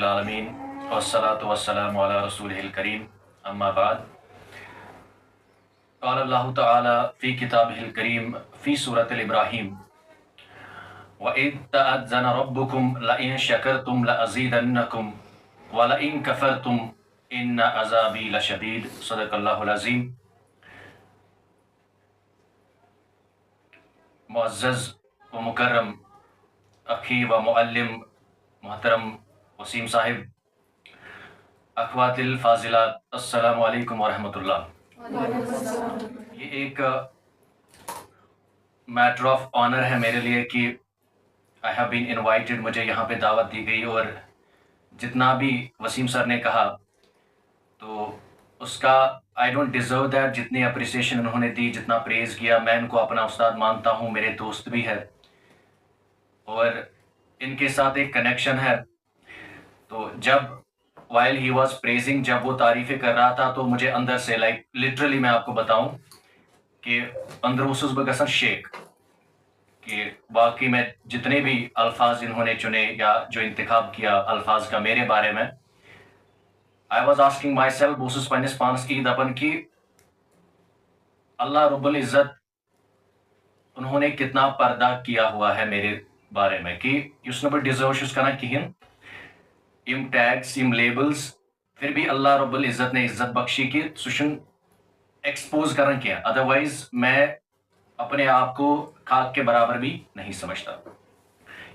العالمین والصلاة والسلام علی رسولہ الکریم اما بعد قال اللہ تعالی فی کتابہ الکریم فی سورۃ ابراہیم وَإِذْ تَأَذَّنَ رَبُّكُمْ لَئِن شَكَرْتُمْ لَأَزِيدَنَّكُمْ وَلَئِن كَفَرْتُمْ إِنَّ عَذَابِي لَشَدِيدٌ صدق اللہ العظیم۔ معزز و مکرم اخی و معلم محترم وسیم صاحب، اخوات الفاضلات، السلام علیکم ورحمۃ اللہ۔ یہ ایک میٹر آف آنر ہے میرے لیے کہ آئی ہیو بین انوائٹڈ، مجھے یہاں پہ دعوت دی گئی، اور جتنا بھی وسیم سر نے کہا تو اس کا آئی ڈونٹ ڈیزرو دیٹ، جتنی اپریسیشن انہوں نے دی، جتنا پریز کیا، میں ان کو اپنا استاد مانتا ہوں، میرے دوست بھی ہے اور ان کے ساتھ ایک کنیکشن ہے۔ تو جب وائل ہی واز پریزنگ، جب وہ تعریفیں کر رہا تھا تو مجھے اندر سے لائک لٹرلی میں آپ کو بتاؤں کہ اندر اوسس بگسن شیک، کہ باقی میں جتنے بھی الفاظ انہوں نے چنے یا جو انتخاب کیا الفاظ کا میرے بارے میں، I was asking myself, بوسس پنس پانس کی دپن کہ اللہ رب العزت انہوں نے کتنا پردہ کیا ہوا ہے میرے بارے میں کہ اس نے بڑھ ڈیزرو چھس کرنا کہین یم ٹیگس یم لیبلز، پھر بھی اللہ رب العزت نے عزت بخشی کہ سوشن ایکسپوز کرنا کیا، ادروائز میں اپنے آپ کو خاک کے برابر بھی نہیں سمجھتا۔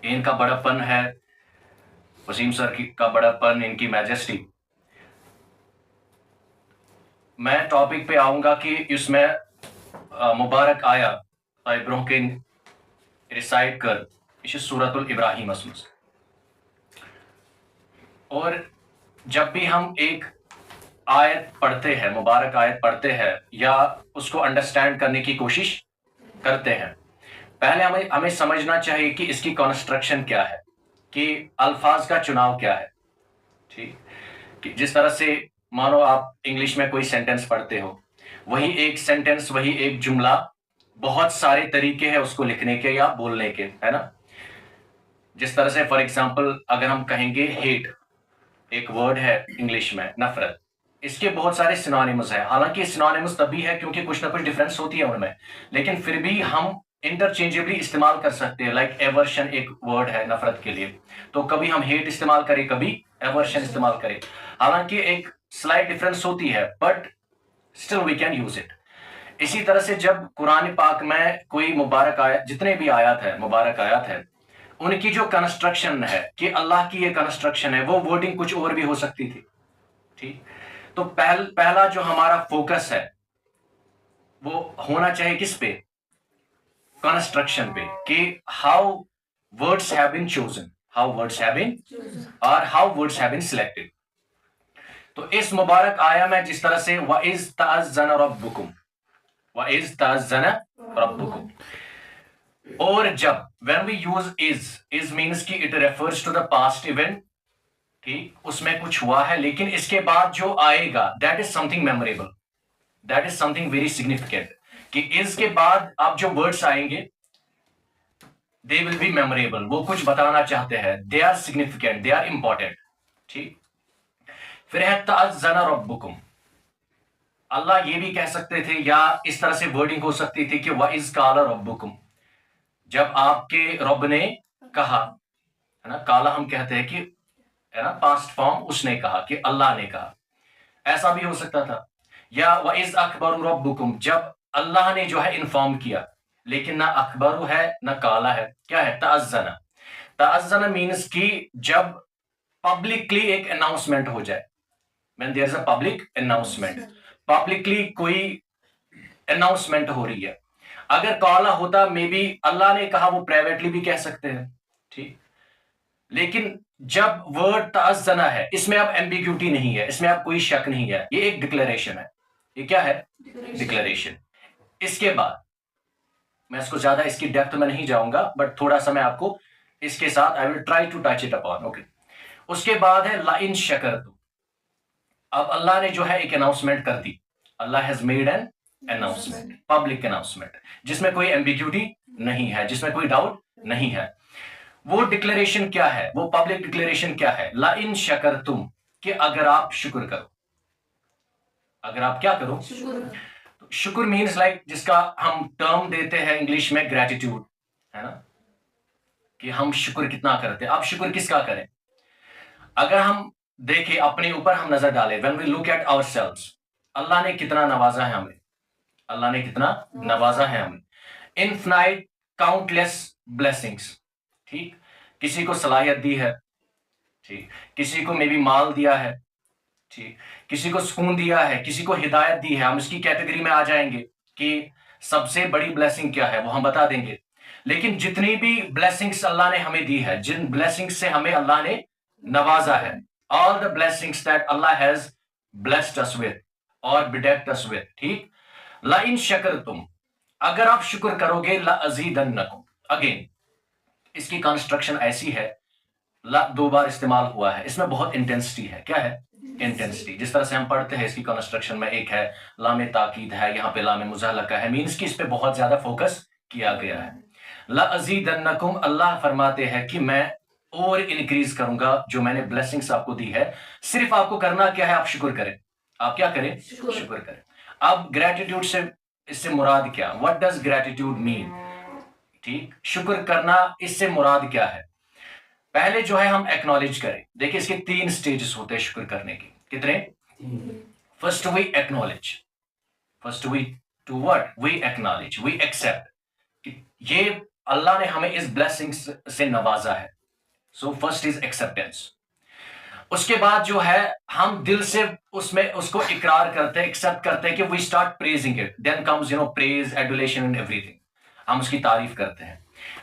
ان کا بڑا پن ہے، وسیم سر کا بڑا پن، ان کی میجسٹی۔ میں ٹاپک پہ آؤں گا کہ اس میں مبارک آیا برونہ کن ریسائٹ کر، یہ سورۃ الابراہیم اسمس، اور جب بھی ہم ایک آیت پڑھتے ہیں، مبارک آیت پڑھتے ہیں یا اس کو انڈرسٹینڈ کرنے کی کوشش کرتے ہیں، پہلے ہمیں سمجھنا چاہیے کہ اس کی کنسٹرکشن کیا ہے، کہ الفاظ کا چناؤ کیا ہے۔ ٹھیک، کہ جس طرح سے مانو آپ انگلش میں کوئی سینٹنس پڑھتے ہو، وہی ایک سینٹنس، وہی ایک جملہ، بہت سارے طریقے ہیں اس کو لکھنے کے یا بولنے کے، ہے نا۔ جس طرح سے فار ایگزامپل اگر ہم کہیں گے ہیٹ، ایک ورڈ ہے انگلش میں نفرت، اس کے بہت سارے سینونیمز ہیں، حالانکہ سینونیمز تب بھی ہے کیونکہ کچھ نہ کچھ ڈفرینس ہوتی ہے ان میں، لیکن پھر بھی ہم انٹرچینجبلی استعمال کر سکتے ہیں۔ لائک ایورشن ایک ورڈ ہے نفرت کے لیے، تو کبھی ہم ہیٹ استعمال کریں، کبھی ایورشن استعمال کریں، حالانکہ ایک سلائٹ ڈفرینس ہوتی ہے، but still we can use it. اسی طرح سے جب قرآن پاک میں کوئی مبارک آیت، جتنے بھی آیات ہے مبارک آیات ہے، ان کی جو کنسٹرکشن ہے کہ اللہ کی یہ کنسٹرکشن ہے، وہ ورڈنگ کچھ اور بھی ہو سکتی تھی۔ ٹھیک، تو پہلا جو ہمارا فوکس ہے وہ ہونا چاہیے کس پہ؟ کنسٹرکشن پہ، کہ how words have been chosen, how words have been اور how words have been selected. تو اس مبارک آیا میں جس طرح سے وَإِذْ تَأَذَّنَ رَبُّكُمْ، وَإِذْ تَأَذَّنَ رَبُّكُمْ، اور جب when we use is means کہ it refers to the past event، ٹھیک، اس میں کچھ ہوا ہے، لیکن اس کے بعد جو آئے گا that is something memorable، that is something very significant، کہ اس کے بعد اب جو words آئیں گے they will be memorable، وہ کچھ بتانا چاہتے ہیں، they are significant، they are important۔ ٹھیک، پھر ہے تَأَذَّنَ رَبُّكُمْ، اللہ یہ بھی کہہ سکتے تھے یا اس طرح سے ورڈنگ ہو سکتی تھی کہ وَإِذْ قَالَ رَبُّكُمْ، جب آپ کے رب نے کہا، ہے نا، کالا ہم کہتے ہیں کہ ہے نا پاسٹ فارم، اس نے کہا، کہ اللہ نے کہا، ایسا بھی ہو سکتا تھا۔ یا وَإِذْ أَخْبَرُ رَبُّكُمْ، جب اللہ نے جو ہے انفارم کیا، لیکن نہ اخبرو ہے نہ کالا ہے، کیا ہے؟ تأذن۔ تأذن مینس کہ جب پبلکلی ایک اناؤنسمنٹ ہو جائے، when there is a public announcement، publicly کوئی اناؤنسمنٹ ہو رہی ہے۔ اگر کالا ہوتا، مے بی اللہ نے کہا، وہ پرائیویٹلی بھی کہہ سکتے ہیں، ٹھیک، لیکن جب ورڈ تأذن ہے، اس میں اب ایمبیگیوٹی نہیں ہے، اس میں اب کوئی شک نہیں ہے، یہ ایک ڈکلیریشن ہے۔ یہ کیا ہے؟ ڈکلیریشن۔ اس کے بعد میں اس کو زیادہ اس کی ڈیپتھ میں نہیں جاؤں گا، بٹ تھوڑا سا میں آپ کو اس کے ساتھ I will try to touch it upon، okay. اس کے بعد ہے لَإِن شَكَرْتُمْ، اب اللہ نے جو ہے ایک اناؤنسمنٹ کر دی، Allah has made an announcement, public announcement, جس میں کوئی ایمبیگیوٹی نہیں ہے، جس میں کوئی ڈاؤٹ نہیں ہے۔ وہ ڈکلیریشن کیا ہے, وہ پبلک ڈکلیریشن کیا ہے؟ لَإِن شَكَرْتُمْ, کہ اگر آپ شکر کرو, اگر آپ کیا کرو؟ شکر مینس لائک جس کا ہم ٹرم دیتے ہیں انگلش میں گریٹیٹیوڈ, ہے نا, کہ ہم شکر کتنا کرتے ہیں. آپ شکر کس کا کریں؟ اگر ہم دیکھیں اپنے اوپر ہم نظر ڈالیں, when we look at ourselves, اللہ نے کتنا نوازا ہے ہمیں, اللہ نے کتنا نوازا ہے ہمیں, infinite countless blessings, ٹھیک, کسی کو صلاحیت دی ہے, ٹھیک, کسی کو میں بھی مال دیا ہے, ٹھیک, کسی کو سکون دیا ہے, کسی کو ہدایت دی ہے. ہم اس کی کیٹیگری میں آ جائیں گے کہ سب سے بڑی بلیسنگ کیا ہے, وہ ہم بتا دیں گے. لیکن جتنی بھی بلیسنگس اللہ نے ہمیں دی ہے, جن بلیسنگس سے ہمیں اللہ نے نوازا ہے, all the blessings that Allah has blessed us with or bedecked us with, ٹھیک, لَإِن شَكَرْتُمْ, اگر آپ شکر کرو گے, لَأَزِيدَنَّكُمْ. اگین اس کی کنسٹرکشن ایسی ہے, دو بار استعمال ہوا ہے, اس میں بہت انٹینسٹی ہے. کیا ہے؟ انٹینسٹی. جس طرح سے ہم پڑھتے ہیں اس کی کنسٹرکشن میں ایک ہے لام تاکید ہے, یہاں پہ لام مزالقہ ہے, مینس کہ اس پہ بہت زیادہ فوکس کیا گیا ہے. لَأَزِيدَنَّكُمْ, اللہ فرماتے ہیں کہ میں اور انکریز کروں گا جو میں نے بلیسنگس آپ کو دی ہے. صرف آپ کو کرنا کیا ہے؟ آپ شکر کریں. آپ کیا کریں؟ شکر کریں. اب گریٹیٹیوڈ سے اس سے مراد کیا؟ وٹ ڈز گریٹیٹیوڈ مین؟ ٹھیک, شکر کرنا اس سے مراد کیا ہے؟ پہلے جو ہے ہم ایکنالج کریں. دیکھیں اس کے 3 سٹیجز ہوتے ہیں شکر کرنے کے. کتنے؟ First we acknowledge, first we to what, we acknowledge, we accept, یہ اللہ نے ہمیں اس بلیسنگ سے نوازا ہے. So first is acceptance. اس کے بعد جو ہے ہم دل سے اس کو اقرار کرتے ہیں, ایکسپٹ کرتے ہیں کہ we start praising it. Then comes praise, adulation and everything. ہم اس کی تعریف کرتے ہیں.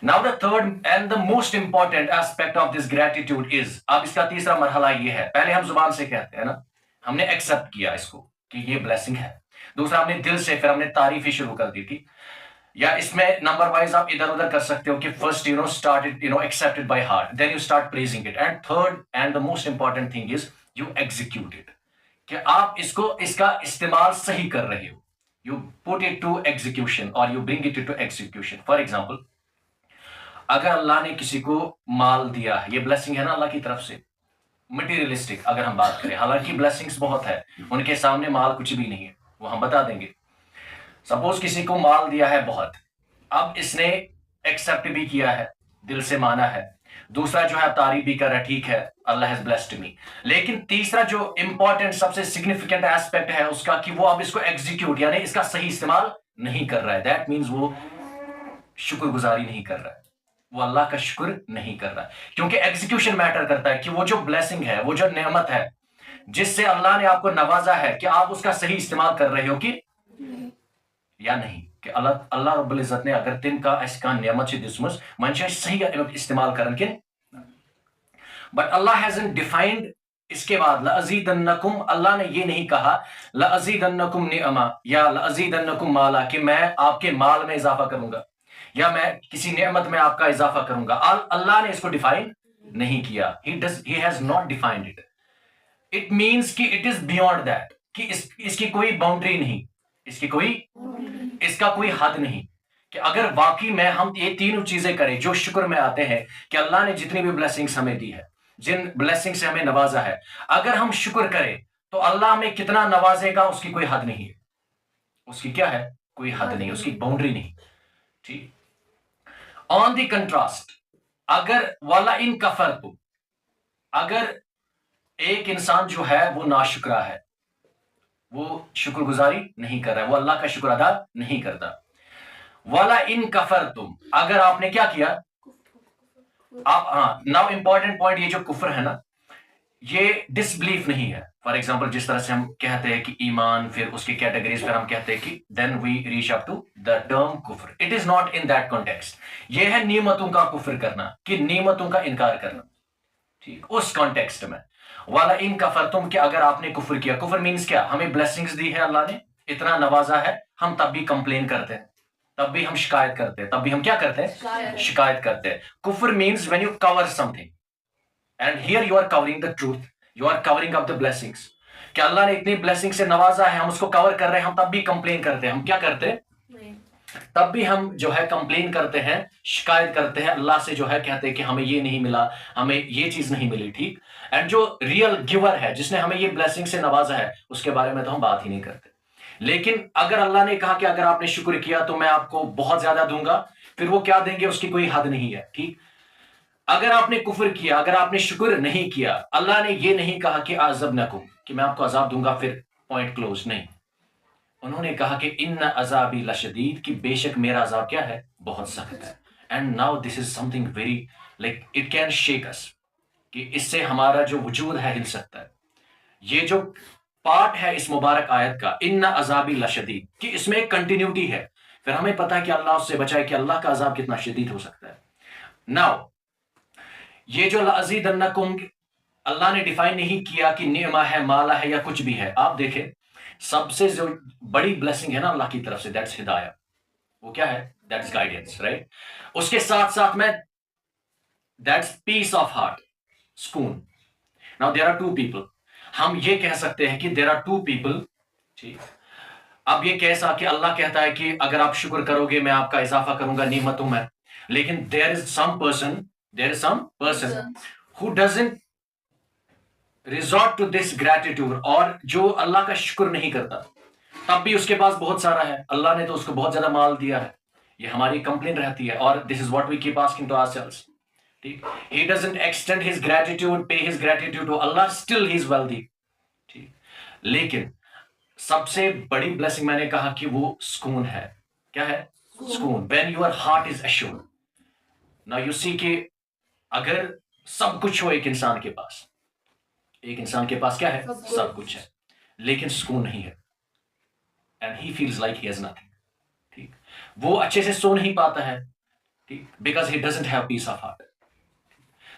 Now the third and the most important aspect of this gratitude is, اب اس کا تیسرا مرحلہ یہ ہے, پہلے ہم زبان سے کہتے ہیں نا, ہم نے ایکسپٹ کیا اس کو کہ یہ بلیسنگ ہے. دوسرا ہم نے دل سے, پھر ہم نے تعریف ہی شروع کر دی تھی. یا اس میں نمبر وائز آپ ادھر ادھر کر سکتے ہو کہ first started accepted by heart, then you start praising it, and third and the most important thing is you execute it, کہ آپ اس کا استعمال صحیح کر رہے ہو. You put it to execution or you bring it to execution. For example, اگر اللہ نے کسی کو مال دیا ہے, یہ بلیسنگ ہے نا اللہ کی طرف سے, مٹیریلسٹک اگر ہم بات کریں, حالانکہ بلیسنگس بہت ہے, ان کے سامنے مال کچھ بھی نہیں ہے, وہ ہم بتا دیں گے. سپوز کسی کو مال دیا ہے بہت, اب اس نے ایکسپٹ بھی کیا ہے, دل سے مانا ہے. دوسرا جو ہے تعریف بھی کر رہا ہے, ٹھیک ہے اللہ ہیز بلیسڈ می. لیکن تیسرا جو امپورٹنٹ سب سے سگنیفیکینٹ ایسپیکٹ ہے اس کا, کہ وہ اب اس کو ایگزیکیوٹ یعنی اس کا صحیح استعمال نہیں کر رہا ہے. دیٹ مینز وہ شکر گزاری نہیں کر رہا ہے, وہ اللہ کا شکر نہیں کر رہا ہے. کیونکہ ایگزیکیوشن میٹر کرتا ہے کہ وہ جو بلیسنگ ہے, وہ جو نعمت ہے جس سے اللہ نے آپ کو نوازا ہے, کہ آپ اس کا صحیح استعمال کر رہے ہو کہ یا نہیں. کہ اللہ رب العزت نے اگر تم کا اس کا نعمت سے دسمس منشا صحیح استعمال کرن کے, بٹ اللہ ہیزنٹ ڈیفائنڈ. اس کے بعد لَأَزِيدَنَّكُمْ, اللہ نے یہ نہیں کہا لَأَزِيدَنَّكُمْ نِعْمَةً یا لَأَزِيدَنَّكُمْ مَالًا, کہ میں آپ کے مال میں اضافہ کروں گا یا میں کسی نعمت میں آپ کا اضافہ کروں گا. اللہ نے اس کو ڈیفائن نہیں کیا. He has not defined it. It means کہ it is beyond that, کہ اس کی کوئی باؤنڈری نہیں, اس کا کوئی حد نہیں. کہ اگر واقعی میں ہم یہ تینوں چیزیں کریں جو شکر میں آتے ہیں, کہ اللہ نے جتنی بھی بلیسنگز ہمیں دی ہے, جن بلیسنگ سے ہمیں نوازا ہے, اگر ہم شکر کریں تو اللہ ہمیں کتنا نوازے گا اس کی کوئی حد نہیں ہے. اس کی کیا ہے؟ کوئی حد نہیں, اس کی باؤنڈری نہیں. ٹھیک. آن دی کنٹراسٹ, اگر وَلَئِن كَفَرْتُمْ, اگر ایک انسان جو ہے وہ ناشکرا ہے, وہ شکر گزاری نہیں کر رہا ہے, وہ اللہ کا شکر ادا نہیں کرتا. وَلَئِن كَفَرْتُمْ, اگر آپ نے کیا کیا, آپ, ہاں ناؤ امپورٹنٹ پوائنٹ, یہ جو کفر ہے نا, یہ ڈس بلیف نہیں ہے. فار ایگزامپل جس طرح سے ہم کہتے ہیں کہ ایمان, پھر اس کی کیٹیگریز, پھر ہم کہتے ہیں کہ then we reach up to the term کفر. It is not in that context. یہ ہے نعمتوں کا کفر کرنا, کہ نعمتوں کا انکار کرنا. ٹھیک, اس کانٹیکسٹ میں وَلَئِن كَفَرْتُمْ, کہ اگر آپ نے کفر کیا. کفر مینس کیا؟ ہمیں بلیسنگز دی ہے, اللہ نے اتنا نوازا ہے, ہم تب بھی کمپلین کرتے ہیں, تب بھی ہم شکایت کرتے ہیں, تب بھی ہم کیا کرتے ہیں؟ شکایت کرتے ہیں. کفر means when you cover something, and here you are covering the truth, you are covering up the blessings. کہ اللہ نے اتنی بلیسنگ سے نوازا ہے, ہم اس کو کور کر رہے ہیں, ہم تب بھی کمپلین کرتے ہیں. ہم کیا کرتے ہیں؟ تب بھی ہم جو ہے کمپلین کرتے ہیں، شکایت کرتے ہیں اللہ سے، جو ہے کہتے ہیں کہ ہمیں یہ نہیں ملا، ہمیں یہ چیز نہیں ملی، ٹھیک. اینڈ جو ریئل گیور ہے، جس نے ہمیں یہ بلیسنگ سے نوازا ہے، اس کے بارے میں تو ہم بات ہی نہیں کرتے. لیکن اگر اللہ نے کہا کہ اگر آپ نے شکر کیا تو میں آپ کو بہت زیادہ دوں گا، پھر وہ کیا دیں گے اس کی کوئی حد نہیں ہے، ٹھیک. اگر آپ نے کفر کیا، اگر آپ نے شکر نہیں کیا، اللہ نے یہ نہیں کہا کہ اعذبنکم، کہ میں آپ کو عذاب دوں گا پھر پوائنٹ کلوز، نہیں. انہوں نے کہا کہ ان عذابی لشدید، کہ بے شک میرا عذاب کیا ہے، بہت سخت ہے. And now this is something very like it can shake us, کہ اس سے ہمارا جو وجود ہے ہل سکتا ہے. یہ جو پارٹ ہے اس مبارک آیت کا، ان عذابی لشدید، کہ اس میں ایک کنٹینیوٹی ہے. پھر ہمیں پتا ہے کہ اللہ اس سے بچائے کہ اللہ کا عذاب کتنا شدید ہو سکتا ہے. ناؤ یہ جو لازیدنکم، اللہ نے ڈیفائن نہیں کیا کہ نعمہ ہے، مالہ ہے، یا کچھ بھی ہے. آپ دیکھیں سب سے جو بڑی بلیسنگ ہے نا اللہ کی طرف سے، دیٹس ہدایت. وہ کیا ہے؟ That's guidance, right. اس کے ساتھ ساتھ میں دیٹس پیس آف ہارٹ، سکون. Now there are two people, ہم یہ کہہ سکتے ہیں کہ دیر آر ٹو پیپل، ٹھیک. اب یہ کیسا کہ اللہ کہتا ہے کہ اگر آپ شکر کرو گے میں آپ کا اضافہ کروں گا نعمتوں میں، لیکن there is some person who doesn't resort to this gratitude، اور جو اللہ کا شکر نہیں کرتا، تب بھی اس کے پاس بہت سارا ہے، اللہ نے تو اس کو بہت زیادہ مال دیا ہے. یہ ہماری کمپلین رہتی ہے، اور this is what we keep asking to ourselves. ٹھیک. He doesn't extend his gratitude, pay his gratitude to Allah, still he is wealthy. ٹھیک. لیکن سب سے بڑی بلیسنگ میں نے کہا کہ وہ سکون ہے. کیا ہے؟ سکون. when your heart is assured. now you see کہ اگر سب کچھ ہو ایک انسان کے پاس، کیا ہے؟ سب کچھ ہے، لیکن سکون نہیں ہے. and he feels like he has nothing. ٹھیک. وہ اچھے سے سو نہیں پاتا ہے، ٹھیک، because he doesn't have peace of heart.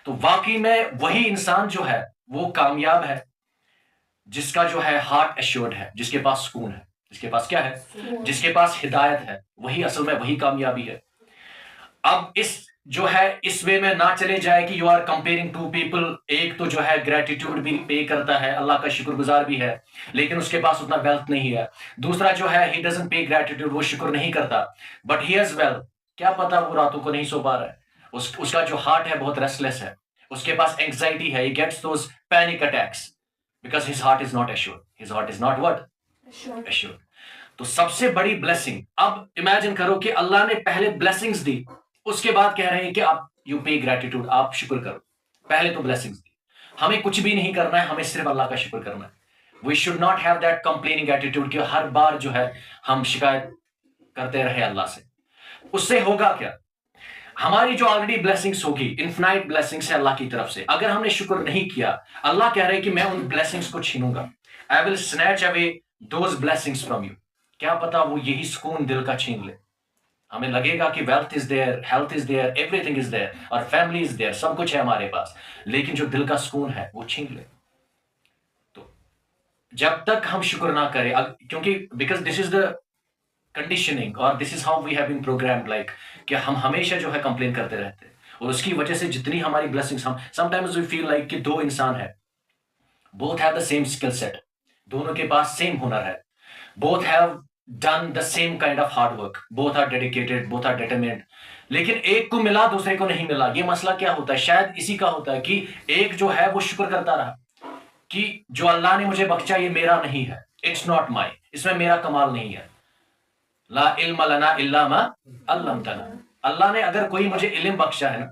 تو واقعی میں وہی انسان جو ہے وہ کامیاب ہے جس کا جو ہے ہارٹ ایشورڈ ہے، جس کے پاس سکون ہے، جس کے پاس کیا ہے، جس کے پاس ہدایت ہے. وہی اصل میں وہی کامیابی ہے. اب جو ہے اس وے میں نہ چلے جائے کہ you are comparing two people. ایک تو جو ہے گریٹیٹیوڈ بھی پے کرتا ہے، اللہ کا شکر گزار بھی ہے، لیکن اس کے پاس اتنا ویلتھ نہیں ہے. دوسرا جو ہے ہی ڈزنٹ پے گریٹیٹیوڈ، وہ شکر نہیں کرتا، بٹ ہی ہیز ویلتھ. کیا پتا وہ راتوں کو نہیں سو پا رہا ہے، اس کا جو ہارٹ ہے بہت ریسٹ لیس ہے، اس کے پاس اینگزائٹی ہے، he gets those panic attacks because his heart is not assured. His heart is not what? Assured. تو سب سے بڑی بلیسنگ، اب امیجن کرو کہ اللہ نے پہلے بلیسنگز دی، اس کے بعد کہہ رہے ہیں کہ آپ یو پے گریٹیٹیوڈ، آپ شکر کرو. پہلے تو بلیسنگز دی، ہمیں کچھ بھی نہیں کرنا ہے، ہمیں صرف اللہ کا شکر کرنا ہے. We should not have that complaining attitude کہ ہر بار جو ہے ہم شکایت کرتے رہے اللہ سے. اس سے ہوگا کیا؟ ہماری جو آلریڈی بلیسنگز ہوگی، انفینائٹ بلیسنگز ہے اللہ کی طرف سے، اگر ہم نے شکر نہیں کیا، اللہ کہہ رہے کہ میں ان بلیسنگز کو چھینوں گا. I will snatch away those blessings from you. کیا پتا وہ یہی سکون دل کا چھین لے. ہمیں لگے گا کہ wealth is there, health is there, every thing is there, اور فیملی از دیئر، سب کچھ ہے ہمارے پاس، لیکن جو دل کا سکون ہے وہ چھین لے. تو جب تک ہم شکر نہ کریں، کیونکہ because this is the conditioning, اور this is how we have been programmed, like کہ ہم ہمیشہ جو ہے کمپلین کرتے رہتے ہیں، اور اس کی وجہ سے جتنی ہماری بلیسنگس، ہم some times we feel like کہ دو انسان ہے، both have the same skill set, دونوں کے پاس سیم ہنر ہے، both have done the same kind of hard work, both are dedicated, both are determined، لیکن ایک کو ملا دوسرے کو نہیں ملا. یہ مسئلہ کیا ہوتا ہے؟ شاید اسی کا ہوتا ہے کہ ایک جو ہے وہ شکر کرتا رہا کہ جو اللہ نے مجھے بخشا یہ میرا نہیں ہے، اٹس ناٹ مائی، اس میں میرا کمال نہیں ہے. لا علم لنا الا ما علمتنا. اللہ نے اگر کوئی مجھے علم بخشا ہے نا،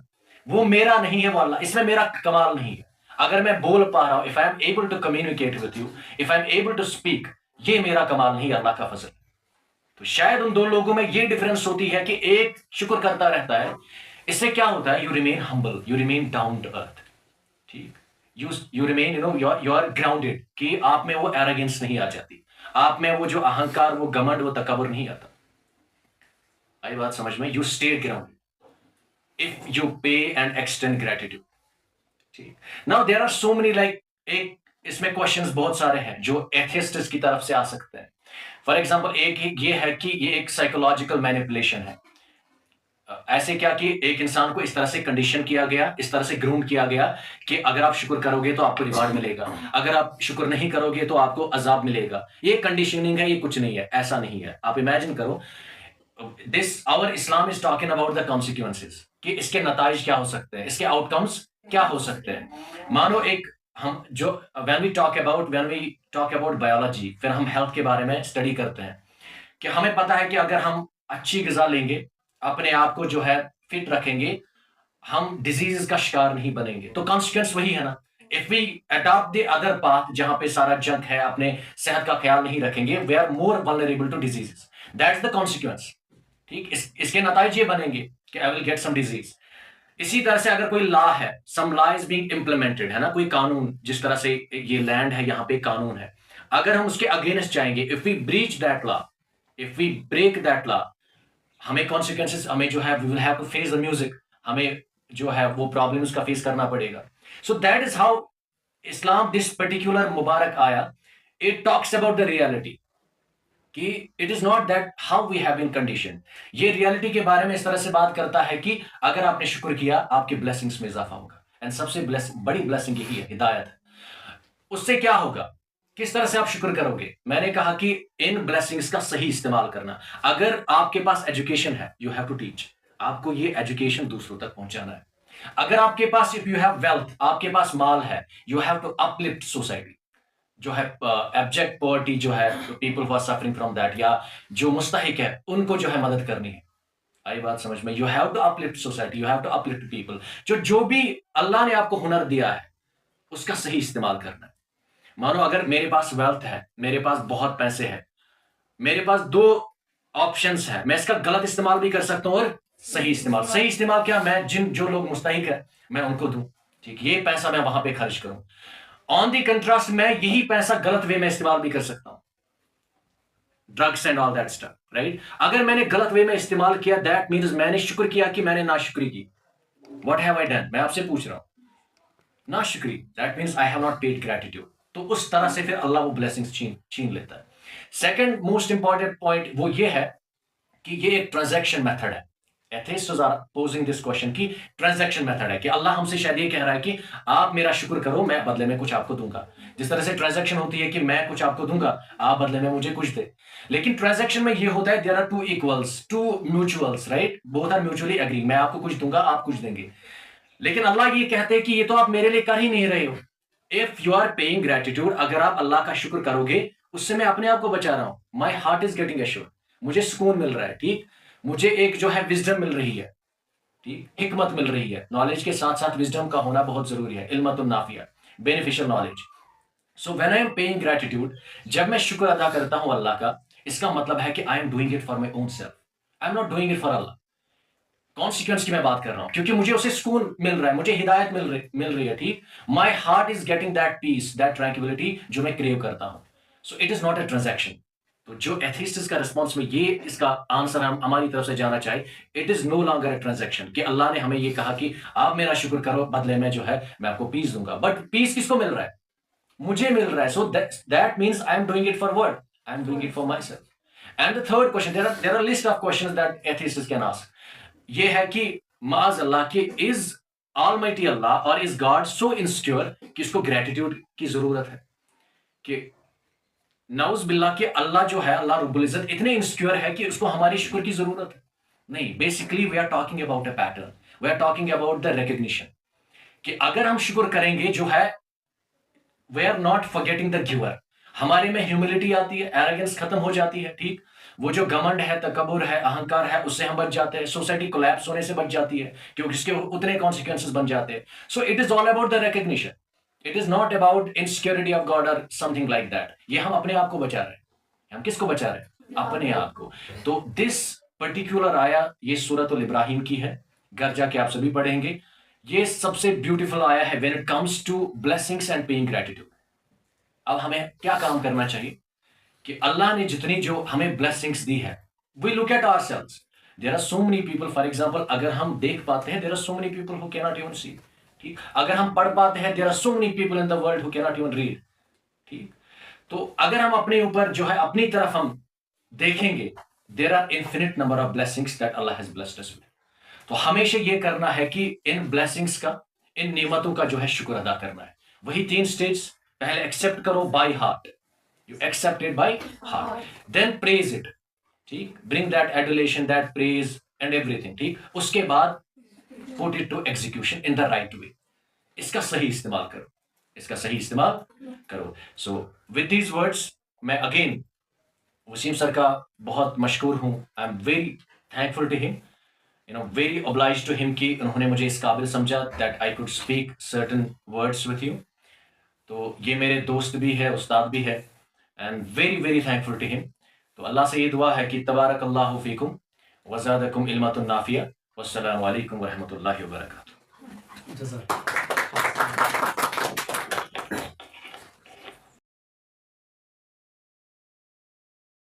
وہ میرا نہیں ہے، وہ اللہ، اس میں میرا کمال نہیں ہے. اگر میں بول پا رہا ہوں، if I am able to communicate with you, if I am able to speak، یہ میرا کمال نہیں ہے، اللہ کا فضل. تو شاید ان دو لوگوں میں یہ ڈفرنس ہوتی ہے کہ ایک شکر کرتا رہتا ہے، اس سے کیا ہوتا ہے؟ You remain humble, you remain down to earth. ٹھیک. You remain you are grounded, کہ آپ میں وہ ایروگینس نہیں آ جاتی، آپ میں وہ جو اہنکار، وہ گمنڈ، وہ تکبر نہیں آتا. آئی بات سمجھ میں؟ You stay grounded if you pay and extend gratitude. ٹھیک. Now there are so many, like ایک اس میں کوشچنز بہت سارے ہیں جو ایتھیسٹس کی طرف سے آ سکتے ہیں. فار ایگزامپل ایک یہ ہے کہ یہ ایک سائیکولوجیکل مینیپولیشن ہے. ایسے کیا کہ ایک انسان کو اس طرح سے کنڈیشن کیا گیا، اس طرح سے گروم کیا گیا کہ اگر آپ شکر کرو گے تو آپ کو ریوارڈ ملے گا، اگر آپ شکر نہیں کرو گے تو آپ کو عذاب ملے گا. یہ کنڈیشننگ ہے، یہ کچھ نہیں ہے، ایسا نہیں ہے. آپ امیجن کرو this our Islam is talking about the consequences کہ اس کے نتائج کیا ہو سکتے ہیں، اس کے آؤٹ کمس کیا ہو سکتے ہیں. مانو ایک ہم جو when we talk about biology, پھر ہم ہیلتھ کے بارے میں اسٹڈی کرتے ہیں کہ ہمیں پتا ہے کہ اگر ہم اچھی غذا لیں گے، اپنے آپ کو جو ہے فٹ رکھیں گے، ہم ڈیزیز کا شکار نہیں بنیں گے. تو کانسیکوینس وہی ہے نا. If we adopt the other path جہاں پہ سارا جنک ہے، اپنے صحت کا خیال نہیں رکھیں گے، we are more vulnerable to disease. That is the consequence. ٹھیک، اس کے نتائج یہ بنیں گے کہ آئی ول گیٹ سم ڈیزیز. اسی طرح سے اگر کوئی لا ہے، سم لا از بینگ امپلیمنٹڈ ہے نا، کوئی قانون، جس طرح سے یہ لینڈ ہے یہاں پہ قانون ہے، اگر ہم اس کے اگینسٹ جائیں گے، if we breach that law, if we break that law, ہمیں کانسیکوینسز، ہمیں جو ہے we will have to face the music, ہمیں جو ہے وہ پرابلمس کا فیس کرنا پڑے گا. So that is how Islam, this particular مبارک آیا، it talks about the reality کہ it is not that how we have been condition. یہ ریالٹی کے بارے میں اس طرح سے بات کرتا ہے کہ اگر آپ نے شکر کیا، آپ کے بلیسنگس میں اضافہ ہوگا. اینڈ سب سے بڑی بلیسنگ یہی ہے، ہدایت. اس سے کیا ہوگا، کس طرح سے آپ شکر کرو گے؟ میں نے کہا کہ ان بلیسنگس کا صحیح استعمال کرنا. اگر آپ کے پاس ایجوکیشن ہے، یو ہیو ٹو ٹیچ، آپ کو یہ ایجوکیشن دوسروں تک پہنچانا ہے. اگر آپ کے پاس، اف یو ہیو ویلتھ، آپ کے پاس مال ہے، you have to uplift society. جو ہے ایبجیکٹ پاورٹی جو ہے، people who are suffering from that, یا جو مستحق ہے ان کو جو ہے مدد کرنی ہے. آئی بات سمجھ میں؟ You have to uplift society, you have to uplift people. جو بھی اللہ نے آپ کو ہنر دیا ہے، اس کا صحیح استعمال کرنا ہے. مانو اگر میرے پاس ویلتھ ہے، میرے پاس بہت پیسے ہیں، میرے پاس دو آپشنز ہیں، میں اس کا غلط استعمال بھی کر سکتا ہوں اور صحیح استعمال. صحیح استعمال کیا؟ میں جو لوگ مستحق ہے میں ان کو دوں. ٹھیک، یہ پیسہ میں وہاں پہ خرچ کروں. آن دی کنٹراسٹ میں یہی پیسہ غلط وے میں استعمال بھی کر سکتا ہوں، drugs and all that stuff, right. اگر میں نے غلط وے میں استعمال کیا، دیٹ مینز میں نے شکر کیا کہ میں نے ناشکری کی. What have I done? میں آپ سے پوچھ رہا ہوں. ناشکری، that means I have not paid gratitude. تو اس طرح سے پھر اللہ وہ بلیسنگس چھین لیتا ہے. سیکنڈ موسٹ امپورٹنٹ پوائنٹ وہ یہ ہے کہ یہ ایک ٹرانزیکشن میتھڈ ہے. ایتھیسٹس آر پوزنگ دس کوشچن کی ٹرانزیکشن میتھڈ ہے کہ اللہ ہم سے شاید یہ کہہ رہا ہے کہ آپ میرا شکر کرو، میں بدلے میں کچھ آپ کو دوں گا. جس طرح سے ٹرانزیکشن ہوتی ہے کہ میں کچھ آپ کو دوں گا، آپ بدلے میں مجھے کچھ دے. لیکن ٹرانزیکشن میں یہ ہوتا ہے، there are two equals, two mutuals, right, both are mutually agree. میں آپ کو کچھ دوں گا، آپ کچھ دیں گے. لیکن اللہ یہ کہتے ہیں کہ یہ تو آپ میرے لیے کر ہی نہیں رہے ہو. If you are paying gratitude, اگر آپ اللہ کا شکر کرو گے، اس سے میں اپنے آپ کو بچا رہا ہوں. مائی ہارٹ از گیٹنگ ایشورڈ، مجھے سکون مل رہا ہے. ٹھیک، مجھے ایک جو ہے وزڈم مل رہی ہے، ٹھیک، حکمت مل رہی ہے. نالج کے ساتھ ساتھ وزڈم کا ہونا بہت ضروری ہے، علمت النافیہ، beneficial knowledge. So when I am paying gratitude, جب میں شکر ادا کرتا ہوں اللہ کا، اس کا مطلب ہے کہ آئی am doing it for my own self, I am not doing it for Allah. Consequence کی میں بات کر رہا ہوں، کیونکہ مجھے اسے سکون مل رہا ہے، مجھے ہدایت مل رہی ہے. ٹھیک، my heart is getting that peace, that tranquility جو میں کریو کرتا ہوں. So it is not a transaction. تو جو ایتھیسٹس کا ریسپانس میں یہ اس کا آنسر ہم ہماری طرف سے جانا چاہے، it is no longer a transaction کہ اللہ نے ہمیں یہ کہا کہ آپ میرا شکر کرو، بدلے میں جو ہے میں آپ کو پیس دوں گا. بٹ پیس کس کو مل رہا ہے؟ مجھے مل رہا ہے. So that means I am doing it for what? I am doing it for myself. And the third question, there are list of questions that atheists can ask, یہ ہے کہ معاذ اللہ کہ از آلمائٹی اللہ اور از گاڈ سو انسیکیور کہ اس کو gratitude کی ضرورت ہے؟ کہ نعوذ باللہ کہ اللہ جو ہے، اللہ رب العزت اتنے انسیکیور ہے کہ اس کو ہماری شکر کی ضرورت ہے؟ نہیں. Basically we are talking about a pattern, we are talking about the recognition کہ اگر ہم شکر کریں گے جو ہے، we are not forgetting the giver. ہمارے میں ہیوملٹی آتی ہے، ایروگنس ختم ہو جاتی ہے. ٹھیک، وہ جو گمنڈ ہے، تکبر ہے، اہنکار ہے، اس سے ہم بچ جاتے ہیں. سوسائٹی کولیپس ہونے سے بچ جاتی ہے کیونکہ اس کے اتنے کانسیکوینسز بن جاتے ہیں. سو it is all about the recognition, it is not about insecurity of God اور سم تھنگ لائک دیٹ. یہ ہم اپنے آپ کو بچا رہے ہیں. ہم کس کو بچا رہے ہیں؟ اپنے آپ کو. تو دس پرٹیکولر آیا یہ سورۃ الابراہیم کی ہے، گھر جا کے آپ سبھی پڑھیں گے. یہ سب سے بیوٹیفل آیا ہے when it comes to blessings and paying gratitude. اب ہمیں کیا کام کرنا چاہیے کہ اللہ نے جتنی جو ہمیں بلیسنگس دی ہے، we look at ourselves. There are so many people, for example اگر ہم دیکھ پاتے ہیں، there are so many people who can not even سی. ٹھیک، اگر ہم پڑھ پاتے ہیں، there are so many people in the world who can not even read. ٹھیک، تو اگر ہم اپنے اوپر جو ہے اپنی طرف ہم دیکھیں گے، there are infinite number of blessings that اللہ ہیز بلیسڈ اس ود. تو ہمیشہ یہ کرنا ہے کہ ان بلیسنگس کا، ان نعمتوں کا جو ہے شکر ادا کرنا ہے. وہی 3 سٹیجز، پہلے ایکسپٹ کرو by heart, you accept it by heart, then praise it. ٹھیک, bring that adulation, that praise and everything, ٹھیک, اس کے بعد put it to execution in the right way. اس کا صحیح استعمال کرو, اس کا صحیح استعمال کرو. سو with these words میں اگین وسیم سر کا بہت مشکور ہوں. I am very thankful to him, very obliged to him کہ انہوں نے مجھے اس قابل سمجھا that I could speak certain words with you. تو یہ میرے دوست بھی ہے, استاد بھی ہے. I am very very thankful to him. تو اللہ سے یہ دعا ہے کہ تبارک اللہ فیکم وزادکم علمۃ نافیہ. والسلام علیکم ورحمۃ اللہ وبرکاتہ.